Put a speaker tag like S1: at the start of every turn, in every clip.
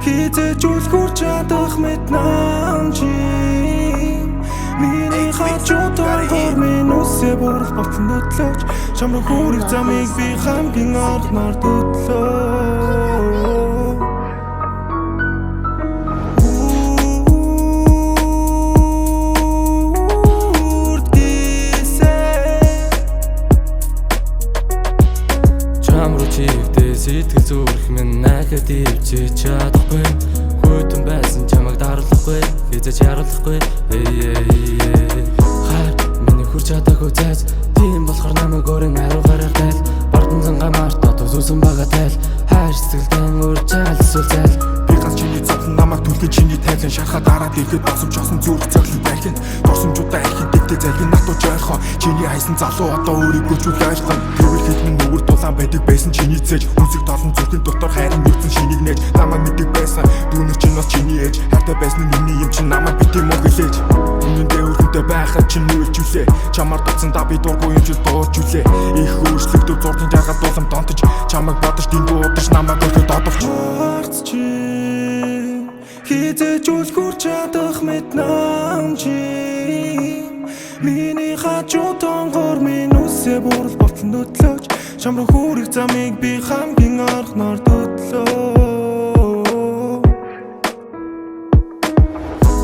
S1: Хизээж үлгүр чадах мэт намжи Миний хажуудаар гор минь үсээ бурал болтон дөдлөөч Чам руу хүрэх замыг би хамгийн орноор дөдлөө Сэтгэл зүрх минь найхад ивчиж чадахгүй Хүйтэн байсан чамайг даруулахгүй Хизэж яруулахгүй Хайр миний хүрч чадаагүй зайз Тийм болохоор намайг өөрийн хариугаар тайл Бардам зангамаарт одоо зүсэн бага тайл Хайр сэтгэлдэн үрж чайл эсвэл зайл
S2: Би ганц чиний цавлан намайг түлхэн чиний тайлан Шархаад араад ирэхэд басамж осон зүрх цоглон байхын Дурсамжуудаа архин дэвтэй залгин натууж ойрхон Чиний хайсан залуу одоо өөрийгөө ч үл ойлгон Гэвэл хэдэн нүгэр дулаан байдаг байсан чиний цээж Үнсэг толон зүрхэн дотор хайрын юуцэн шинийг нээж Намайг мэддэг байсан дүүнер чинь бас чиний ээж Хайртай байсан миний юм чинь намайг битээ мөн хэлээж Үнэн дээр өрхөнтэй байхад чинь нүүлжүүлээ Чамаар дутсан да би дургүй юм жил дууржүүлээ Их өөрчлөгдөв зургийн жаргал дуулам донтож Чамайг бодож дэндүү удаж намайг өрхөд одовч
S1: Хизээж үлгүр чадах мэт намжи Миний хажуудaan гор минь үсээ бурал болтон дөдлөөч Чам руу хүрэх замыг би хамгийн орноор дөдлөө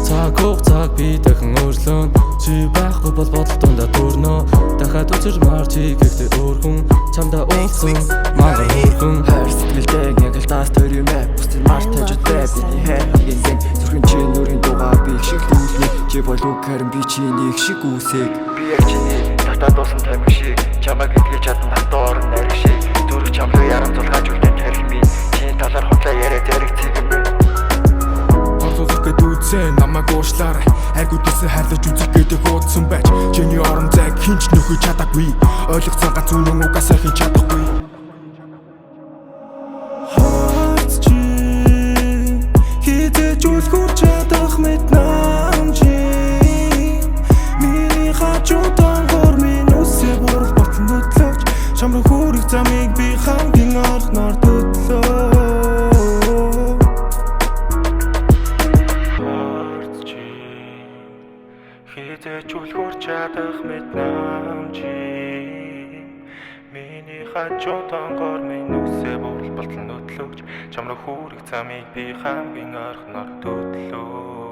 S3: Цаг хугацааг би дахин өөрчлөн Чи байхгүй бол бодол дундаа төрнө Дахиад учирмаар чи гэхдээ өөр хүн Чамдаа уулсан мага өөрхөн
S4: Хайр сэтгэлдээ яг л таас төр юм ээ Бусдын март тажуудтай бидний хайр хамгийн сэн Зүрхэн чи нүрийн дугаа би их шиг дүүлнэ Чи болов харин би чиний их шиг үсэг Би яг чиний татаа дуусан тамиг шиг Чамайг итгэж чадсан татаа орон нариг шиг Зүрх чамлуу яран зулгааж үлдэн тарих минь Чиний талаар хутлаа яриа зэрэг цэгэн минь
S2: Ордуулах гэд үзээ намайг уушлаарай Хайргуудээсээ хайрлаж үзэх гэдэг уудсан байж Чиний орон зайг хинч нөхөж чадаагүй Ойлгоцсон ганц үнэн угаасаа хин чадахгүй
S1: Хизээж үлгүр чадах мэт намжи Миний хажуудaan гор минь үсээ бурал болтон дөдлөөч Чам руу хүрэх замыг би хамгийн орноор дөдлөө Хизээж үлгүр чадах мэт намжи Миний хажуудaan гор минь үсээ бурал болтон дөдлөөч Чам руу хүрэх замыг би хамгийн орноор дөдлөө